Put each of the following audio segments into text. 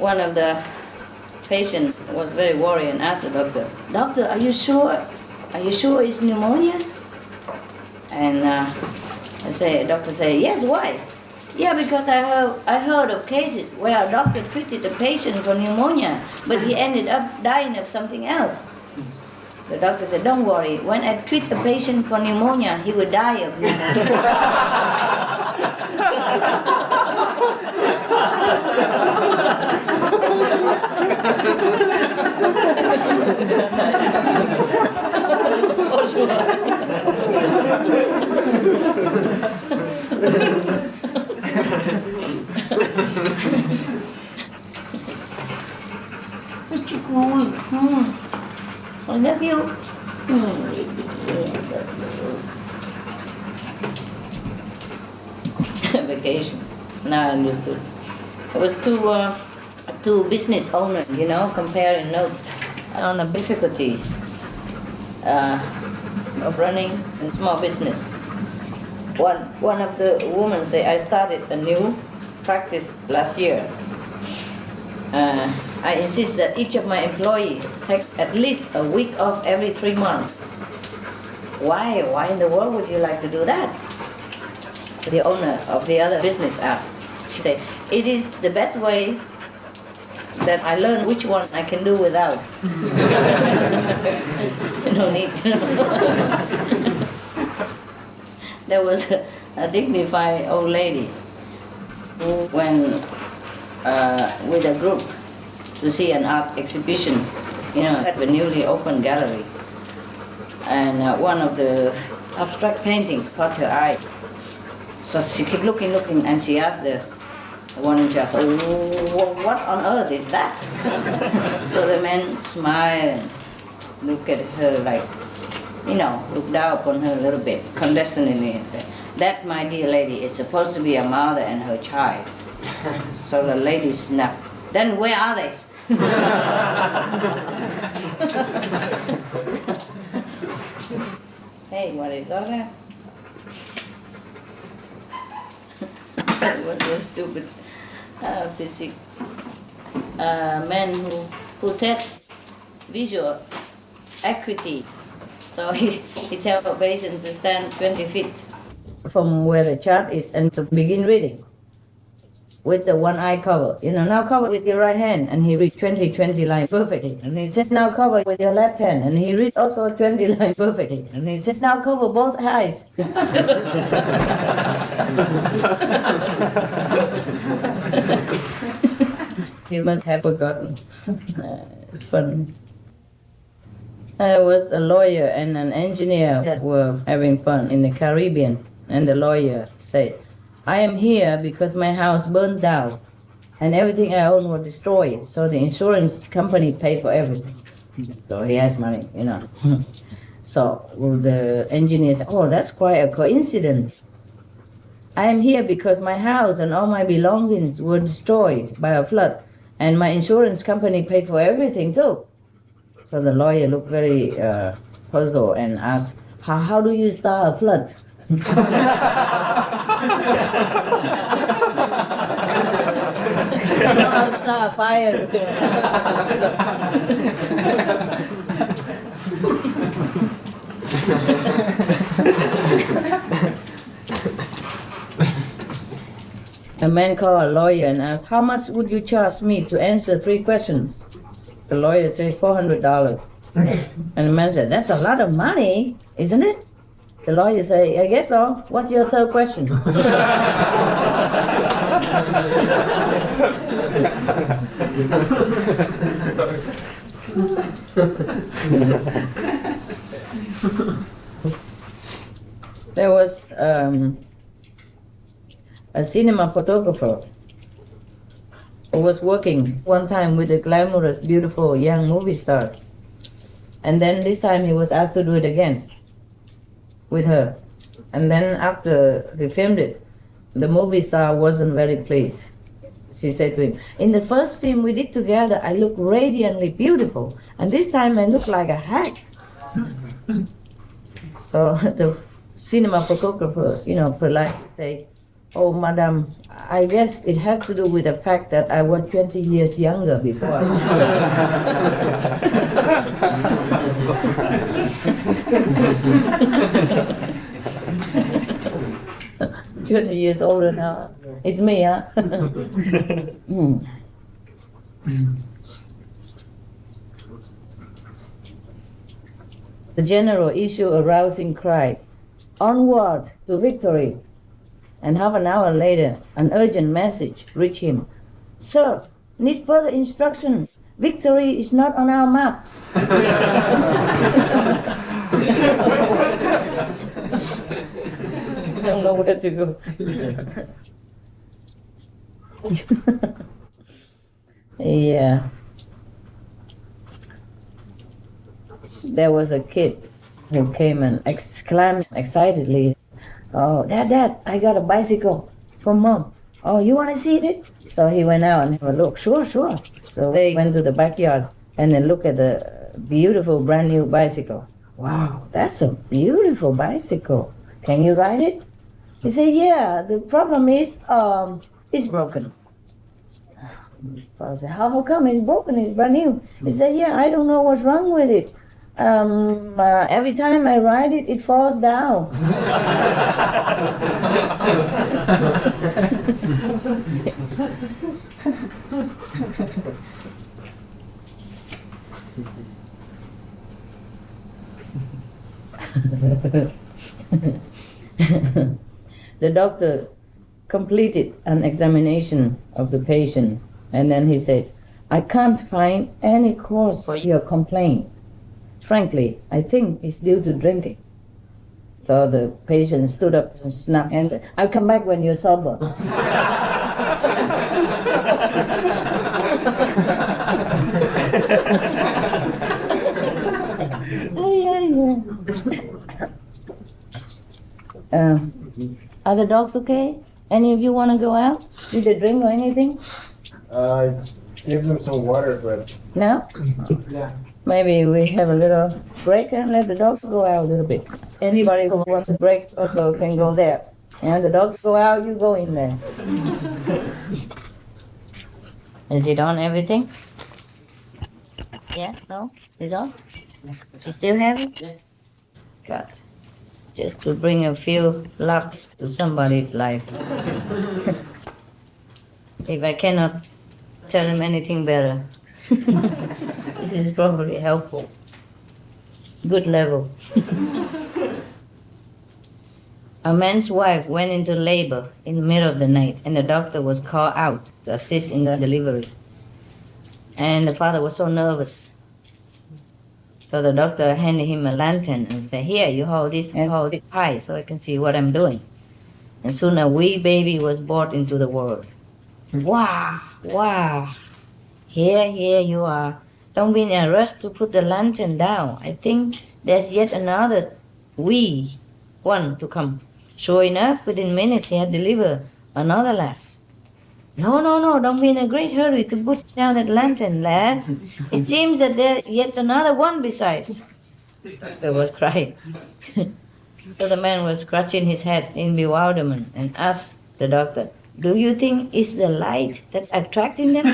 one of the patients was very worried and asked the doctor, "Doctor, are you sure? Are you sure it's pneumonia?" And doctor say, "Yes, why?" "Yeah, because I heard of cases where a doctor treated the patient for pneumonia, but he ended up dying of something else." The doctor said, "Don't worry, when I treat a patient for pneumonia, he will die of pneumonia." For sure. I love you. Vacation. Now I understood. It was two business owners, comparing notes on the difficulties of running a small business. One of the women say, "I started a new practice last year. I insist that each of my employees takes at least a week off every 3 months." Why in the world would you like to do that? The owner of the other business asked. She said, "It is the best way that I learn which ones I can do without." No need to know. There was a dignified old lady who went with a group to see an art exhibition, at the newly opened gallery. And one of the abstract paintings caught her eye. So she kept looking, and she asked the one in charge, "What on earth is that?" So the man smiled and looked at her like, looked down upon her a little bit, condescendingly, and said, "That, my dear lady, is supposed to be a mother and her child." So the lady snapped, "Then where are they?" Hey, what is all that? What was stupid physics? Man who tests visual acuity. So he tells the patient to stand 20 feet from where the chart is and to begin reading with the one eye cover. Now cover with your right hand, and he reads 20 lines perfectly. And he says, "Now cover with your left hand," and he reads also 20 lines perfectly. And he says, "Now cover both eyes." He must have forgotten. It's funny. There was a lawyer and an engineer that were having fun in the Caribbean, and the lawyer said, "I am here because my house burned down and everything I owned was destroyed, so the insurance company paid for everything." So he has money. So the engineer said, "Oh, that's quite a coincidence. I am here because my house and all my belongings were destroyed by a flood, and my insurance company paid for everything too." So the lawyer looked very puzzled and asked, how do you start a flood?" I'll start a fire. A man called a lawyer and asked, "How much would you charge me to answer 3 questions?" The lawyer said, $400. And the man said, "That's a lot of money, isn't it?" The lawyer said, "I guess so. What's your 3rd question?" There was a cinema photographer who was working one time with a glamorous, beautiful young movie star. And then this time he was asked to do it again with her. And then after he filmed it, the movie star wasn't very pleased. She said to him, "In the first film we did together, I looked radiantly beautiful. And this time I look like a hack." So the cinema photographer, politely say, Oh, madam, I guess it has to do with the fact that I was 20 years younger before. 20 years older now. It's me, huh? Mm. The general issued a rousing cry, "Onward to victory!" And half an hour later, an urgent message reached him. "Sir, need further instructions. Victory is not on our maps." Don't know where to go. Yeah. There was a kid who came and exclaimed excitedly, "Oh, Dad, I got a bicycle from Mom. Oh, you want to see it?" So he went out and had a look. Sure. So they went to the backyard and then looked at the beautiful brand new bicycle. "Wow, that's a beautiful bicycle. Can you ride it?" He said, "Yeah, the problem is, it's broken." Father said, "How come it's broken? It's brand new." He said, "Yeah, I don't know what's wrong with it. Every time I ride it, it falls down." The doctor completed an examination of the patient, and then he said, "I can't find any cause for your complaint. Frankly, I think it's due to drinking." So the patient stood up and snapped and said, "I'll come back when you're sober." Are the dogs okay? Any of you want to go out? Did they drink or anything? Give them some water, but No? yeah. Maybe we have a little break and let the dogs go out a little bit. Anybody who wants a break also can go there. And the dogs go out, you go in there. Is it on everything? Yes? No? It's on? You still have it? God. Just to bring a few laughs to somebody's life. If I cannot tell them anything better, this is probably helpful. Good level. A man's wife went into labor in the middle of the night, and the doctor was called out to assist in the delivery. And the father was so nervous. So the doctor handed him a lantern and said, "Here, you hold this and hold it high so I can see what I'm doing." And soon a wee baby was brought into the world. Wow. Here you are. Don't be in a rush to put the lantern down. I think there's yet another wee one to come. Sure enough, within minutes he had delivered another lass. No, don't be in a great hurry to put down that lantern, lad. It seems that there's yet another one besides. There was crying. So the man was scratching his head in bewilderment and asked the doctor, "Do you think it's the light that's attracting them?"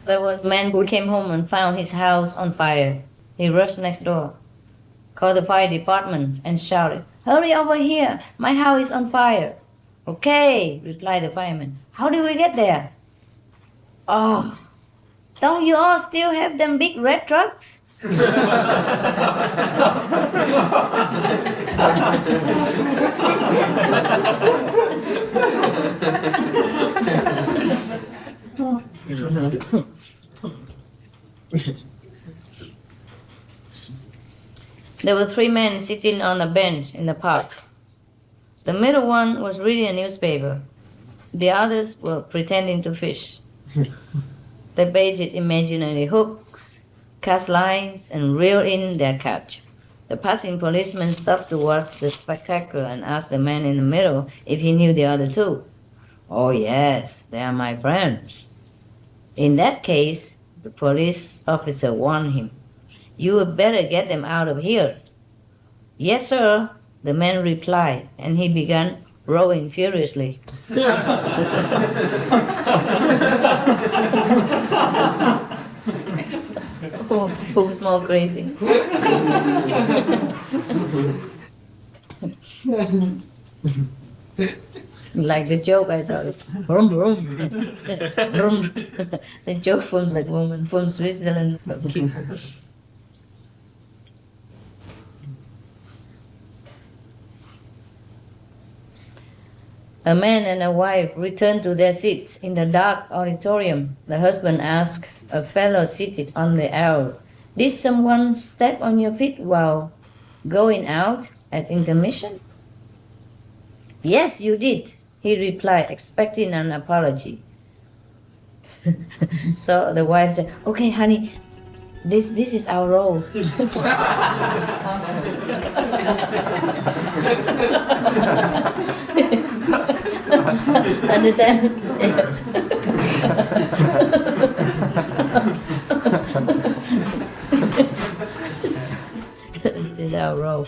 There was a man who came home and found his house on fire. He rushed next door, called the fire department, and shouted, "Hurry over here, my house is on fire." "Okay," replied the fireman. "How do we get there?" "Oh, don't you all still have them big red trucks?" There were 3 men sitting on a bench in the park. The middle one was reading a newspaper. The others were pretending to fish. They baited imaginary hooks, cast lines, and reeled in their catch. The passing policeman stopped to watch the spectacle and asked the man in the middle if he knew the other 2. "Oh yes, they are my friends." In that case, the police officer warned him, "You had better get them out of here." "Yes, sir," the man replied, and he began rowing furiously. Who's more crazy? Like the joke I thought, vroom, vroom. Vroom. The joke from the woman from Switzerland. A man and a wife returned to their seats in the dark auditorium. The husband asked a fellow seated on the aisle, "Did someone step on your feet while going out at intermission?" "Yes, you did," he replied, expecting an apology. So the wife said, "Okay, honey, this is our role." Understand? This is our role.